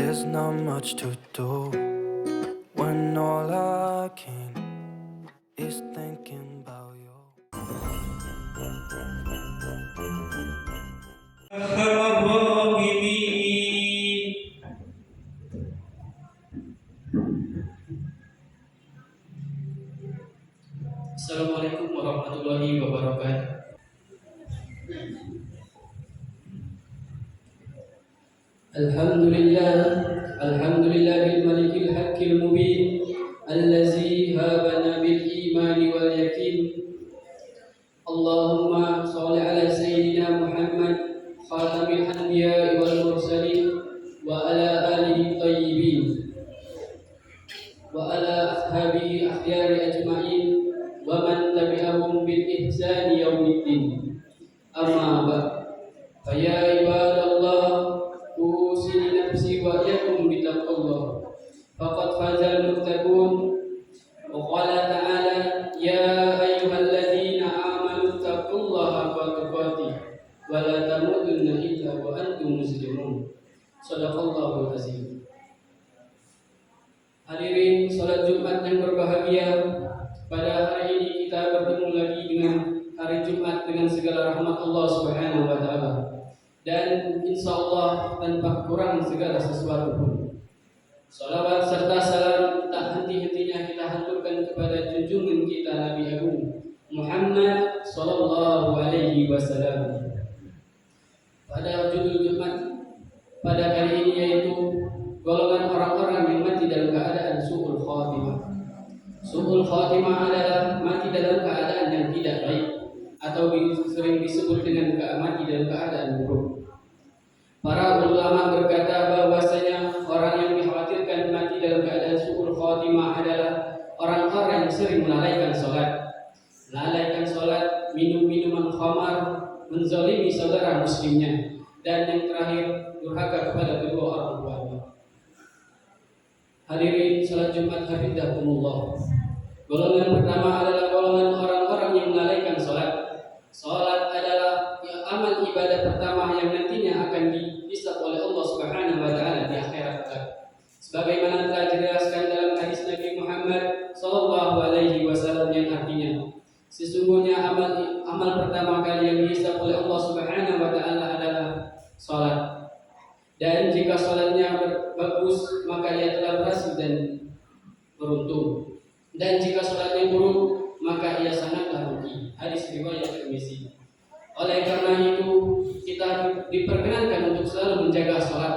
There's not much to do when all I can is thinking about you. Assalamualaikum warahmatullahi wabarakatuh. Alhamdulillahil malikil haqqil mubin allazi habana bil imani wal yakin. Allahumma shalli ala sayyidina Muhammad khatamil anbiya'i wal mursalin wa ala alihi thayyibin wa ala ashabihi akhyari ajma'in wa man tabi'ahum bil ihsani yaumiddin. Amma ba'd. Fa ya ibadallah usini nafsi wa iyyakum bittaqwallah faqad fazal muttaqun. Wa qala ta'ala ya ayyuhalladzina amanu taqullaha haqqa tuqatih wa la tamutunna illa wa antum muslimun. Shadaqallahul azim. Hadirin salat Jumat yang berbahagia, pada hari ini kita bertemu lagi dengan hari Jumat dengan segala rahmat Allah Subhanahu wa taala. Dan insya Allah tanpa kurang segala sesuatu pun. Salawat serta salam tak henti-hentinya kita haturkan kepada junjungan kita Nabi Agung Muhammad sallallahu alaihi wasallam. Pada judul Jumat pada kali ini yaitu golongan orang-orang yang mati dalam keadaan su'ul khatimah. Su'ul khatimah adalah mati dalam keadaan yang tidak baik, atau sering disebut dengan mati dalam keadaan buruk. Para ulama berkata bahwasanya orang yang dikhawatirkan mati dalam keadaan su'ul khatimah adalah orang-orang yang sering melalaikan sholat, minum minuman khamar, menzalimi saudara muslimnya, dan yang terakhir durhaka kepada kedua orang tuanya. Hadirin salat Jumat hafizakumullah. Golongan pertama adalah golongan orang-orang yang melalaikan sholat. Sholat adalah amal ibadah pertama yang nantinya akan dihisab oleh Allah Subhanahu wa taala di akhirat kelak. Sebagaimana telah dijelaskan dalam hadis Nabi Muhammad sallallahu alaihi wasallam yang artinya, sesungguhnya amal pertama kali yang dihisab oleh Allah Subhanahu wa taala adalah sholat. Dan jika sholatnya bagus, maka ia telah berhasil dan beruntung. Dan jika sholatnya buruk, maka ia sangatlah rugi. Hadis riwayat Tirmizi. Oleh karena itu, kita diperkenankan untuk selalu menjaga sholat,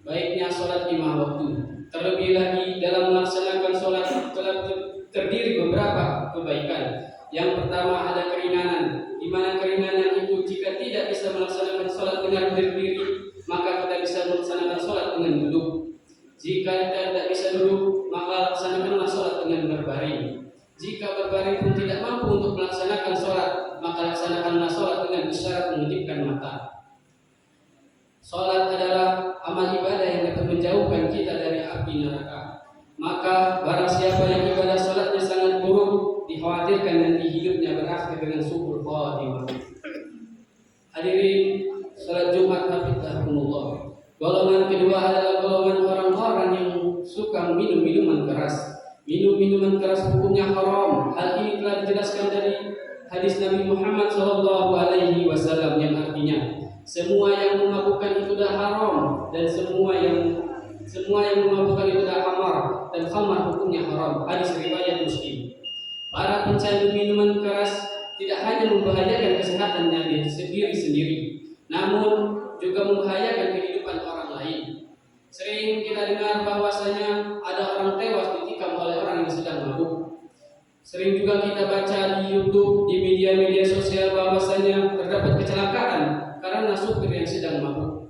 baiknya sholat 5 waktu. Terlebih lagi dalam melaksanakan sholat terdiri beberapa kebaikan. Yang pertama ada keringanan, di mana keringanan itu jika tidak bisa melaksanakan sholat dengan berdiri, maka kita bisa melaksanakan sholat dengan duduk. Jika kita tidak bisa duduk, maka laksanakanlah sholat dengan berbaring. Jika berbaring pun tidak mampu untuk melaksanakan sholat, maka laksanakanlah sholat dengan isyarat mengedipkan mata. Sholat adalah amal ibadah yang dapat menjauhkan kita dari api neraka. Maka barang siapa yang ibadah sholatnya sangat buruk, dikhawatirkan nanti hidupnya berakhir dengan su'ul khatimah. Hadirin salat Jumat hafizakumullah. Golongan kedua adalah golongan orang-orang yang suka minum minuman keras. Minum minuman keras hukumnya haram. Hal ini telah dijelaskan dari hadis Nabi Muhammad sallallahu alaihi wasallam yang artinya semua yang memabukkan itu dah haram, dan semua yang memabukkan itu dah khamar, dan khamar hukumnya haram. Hadis riwayat Muslim. Para pencandu minuman keras tidak hanya membahayakan kesehatannya diri sendiri, namun juga membahayakan kehidupan orang lain. Sering kita dengar bahwasanya ada orang tewas ditikam oleh orang yang sedang mabuk. Sering juga kita baca di YouTube, di media-media sosial bahwasanya terdapat kecelakaan karena supir yang sedang mabuk.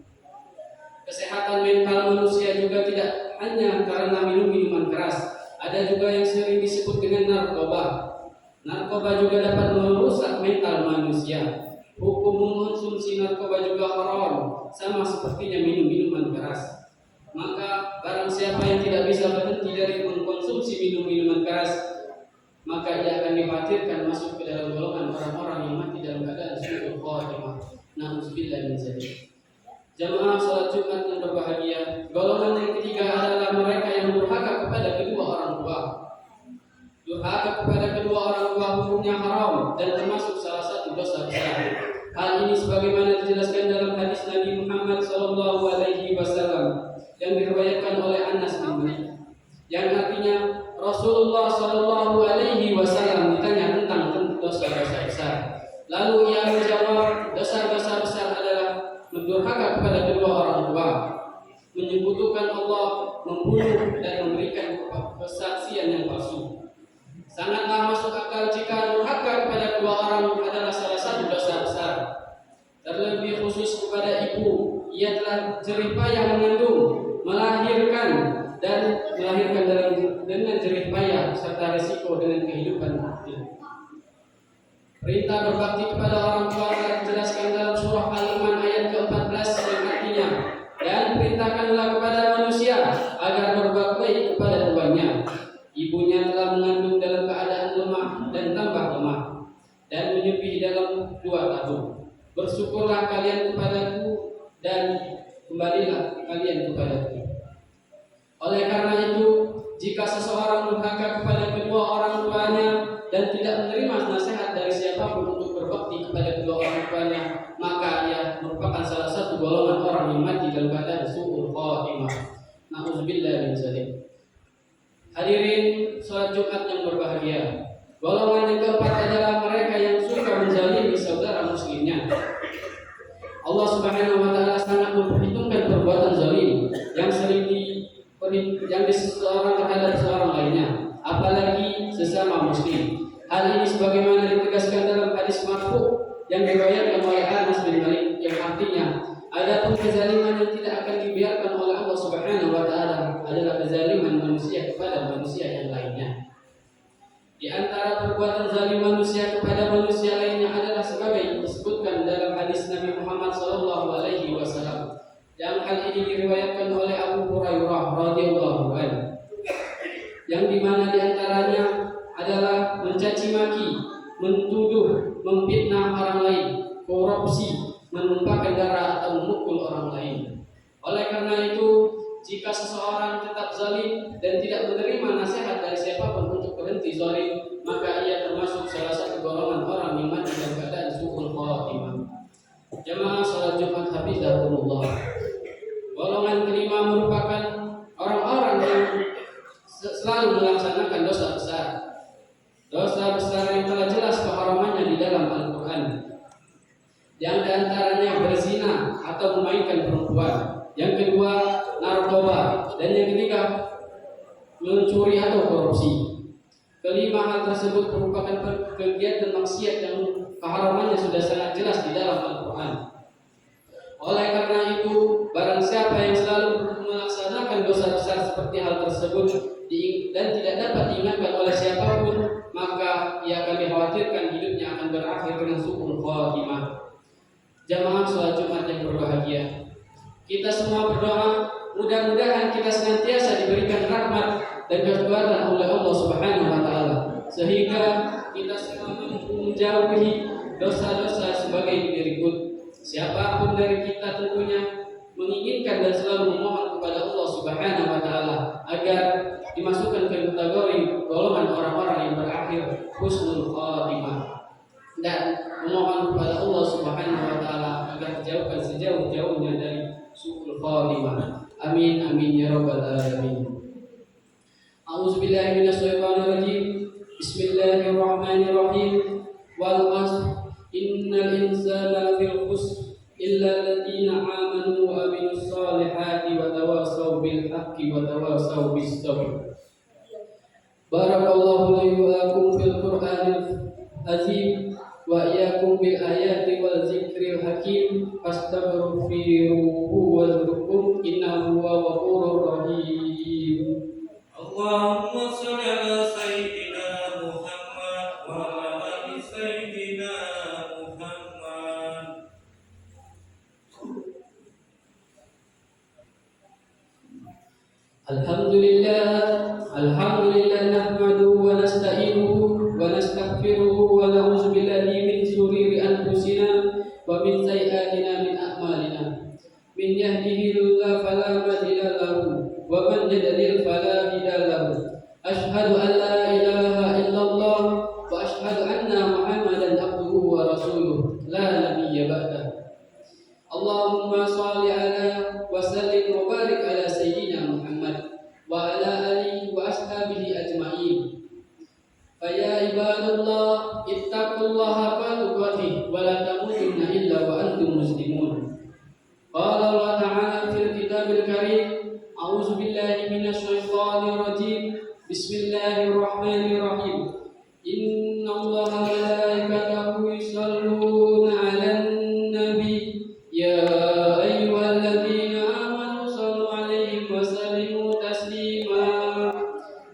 Kesehatan mental manusia juga tidak hanya karena minum minuman keras. Ada juga yang sering disebut dengan narkoba. Narkoba juga dapat merusak mental manusia. Hukum mengkonsumsi narkoba juga haram, sama sepertinya minum minuman keras. Maka barang siapa yang tidak bisa berhenti dari mengkonsumsi minuman keras, maka ia akan dikhawatirkan masuk ke dalam golongan orang-orang yang mati dalam keadaan su'ul khatimah. Na'udzubillah min dzalik. Jamaah salat Jumat yang berbahagia, golongan yang ketiga adalah mereka yang durhaka kepada kedua orang tua. Durhaka kepada kedua orang tua hukumnya haram dan termasuk salah satu dosa besar. Hal ini sebagaimana dijelaskan dalam hadis Nabi Muhammad SAW yang diriwayatkan oleh Anas bin Malik, yang artinya Rasulullah SAW ditanya tentang dosa-dosa besar. Lalu ia menjawab, dosa-dosa besar adalah mendurhaka kepada kedua orang tua, menyekutukan Allah, membunuh dan memberikan kesaksian yang palsu. Sangatlah masuk akal jika durhaka kepada kedua orang adalah salah satu dosa besar. Terlebih khusus kepada ibu, ia telah jerih payah mengandung, melahirkan dengan jerih payah serta resiko dengan kehidupan nanti. Perintah berbakti kepada orang tua telah dijelaskan dalam surah Al-Imran ayat ke-14 yang artinya, dan perintahkanlah kepada manusia agar berbuat baik kepada tuannya. Ibunya telah mengandung dalam keadaan lemah dan tambah lemah, dan menyepih dalam 2 tahun. Bersyukurlah kalian kepadaku dan kembalilah kalian kepadaku. Oleh karena itu, jika seseorang durhaka kepada kedua orang tuanya dan tidak menerima nasihat dari siapapun untuk berbakti kepada kedua orang tuanya, maka ia merupakan salah satu golongan orang yang mati dalam keadaan su'ul khatimah. Na'udzubillah min dzalik. Hadirin salat Jumat yang berbahagia, golongan yang keempat adalah mereka yang suka menzalimi saudara muslimnya. Allah Subhanahu wa taala sangat memperhitungkan perbuatan zalim yang sering seseorang terhadap seorang lainnya, apalagi sesama muslim. Hal ini sebagaimana ditegaskan dalam hadis marfu yang diriwayatkan oleh Anas bin Malik, yang artinya, adapun kezaliman yang tidak akan dibiarkan oleh Allah Subhanahu wa taala adalah kezaliman manusia kepada manusia yang lainnya. Di antara perbuatan zalim manusia kepada manusia lainnya adalah sebagai disebutkan dalam hadis Nabi Muhammad SAW, yang hal ini diriwayatkan oleh Abu Hurairah radhiyallahu anhu, yang dimana diantaranya adalah mencaci maki, mentuduh, memfitnah orang lain, korupsi, menumpahkan darah atau memukul orang lain. Oleh karena itu, jika seseorang tetap zalim dan tidak menerima nasihat dari siapapun untuk berhenti zalim, maka ia termasuk salah satu golongan orang yang mati dalam keadaan su'ul khatimah. Jamaah salat Jumat hafizakumullah. Golongan kelima merupakan orang-orang yang selalu melaksanakan dosa besar. Dosa besar yang telah jelas keharamannya di dalam Al-Quran. Yang diantaranya berzina atau memainkan perempuan. Yang kedua, narkoba. Dan yang ketiga, mencuri atau korupsi. Kelima hal tersebut merupakan kegiatan maksiat yang keharamannya sudah sangat jelas di dalam Al-Quran. Oleh karena itu, barang siapa yang selalu melaksanakan dosa besar seperti hal tersebut dan tidak dapat diingatkan oleh siapapun, maka ia akan dikhawatirkan hidupnya akan berakhir dengan su'ul khatimah. Jamaah salat Jumat yang berbahagia, kita semua berdoa mudah-mudahan kita senantiasa diberikan rahmat dan kekuatan oleh Allah Subhanahu wa taala, sehingga kita semua mampu menjauhi dosa-dosa sebagai berikut. Siapapun dari kita tentunya menginginkan dan selalu memohon kepada Allah Subhanahu wa taala agar dimasukkan ke kategori golongan orang-orang yang berakhir husnul khatimah, dan memohon kepada Allah Subhanahu wa taala agar dijauhkan sejauh-jauhnya dari su'ul khatimah. Amin amin ya rabbal alamin. A'udzubillahi minasyaitonir rajim. Bismillahirrahmanirrahim. Wal 'ashr innal insana lafil khusr illa alladziina aamanu wa 'amilus shalihati wa tawassaw bil haqqi wa tawassaw bis sabr. Barakallahu li wa lakum fil Qur'anil azim wa iyyakum bil ayati wal zikril hakim. Fastaghfiruhu wazkurkum innahu huwal ghafurur rahim. Allahumma shalli ala sayyidina Muhammad wa ala ali sayyidina Muhammad. Alhamdulillah nahmaduhu wa nasta'inuhu wa nastaghfiruhu wa na'udzu billahi min shururi anfusina wa min sayyi'ati a'malina. Min الله فلا مضل له ومن يضلل فلا هادي له أشهد أن لا إله إلا الله وأشهد أن محمدا عبده ورسوله لا نبي بعده اللهم صل على وسلم وبارك على سيدنا محمد وعلى آله وأصحابه أجمعين فيا عباد الله اتقوا الله حق تقاته ولا تموتن إلا وأنتم مسلمون قال الله تعالى في الكتاب الكريم أعوذ بالله من الشيطان الرجيم بسم الله الرحمن الرحيم إن الله وملائكته يصلون على النبي يا أيها الذين آمنوا صلوا عليه وسلموا تسليما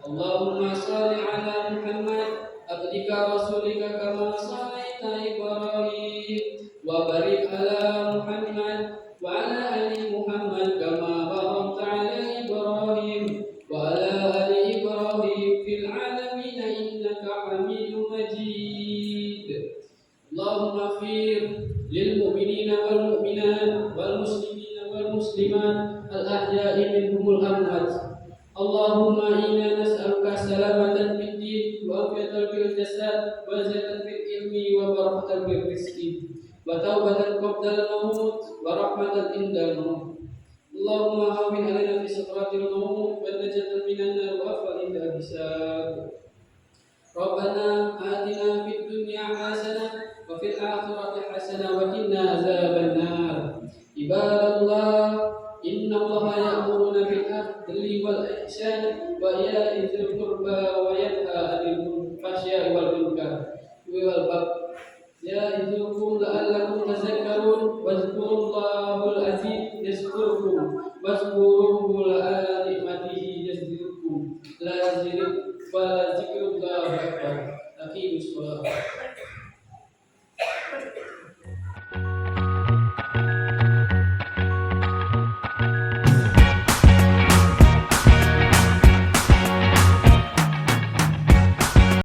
اللهم صل على محمد عبدك رسولك كما صليت إبراهيم وبارك على محمد وعلى آل محمد كما باركت على إبراهيم وعلى آل إبراهيم في العالمين إنك حميد مجيد اللهم اغفر للمؤمنين والمؤمنات والمسلمين والمسلمات الأحياء منهم الأموات اللهم إنا نسألك سلامة في الدين وعافية في الجسد وزيادة في العلم وبركة في الرزق وتوبة قبل الموت ورحمة عند الموت اللهم هون علينا في سكرات الموت والنجاة من النار وعفو عند الحساب ربنا آتنا في الدنيا حسنة وفي الآخرة حسنة وقنا عذاب النار عباد الله إن الله يأمرنا بالعدل والإحسان وإيتاء ذي القربى وينهى عن الفحشاء والمنكر والبغي يعظكم لعلكم تذكرون واذكروا الله العظيم يذكركم واذكروه على نعمته يزدكم ولذكر الله أكبر أقيموا الصلاة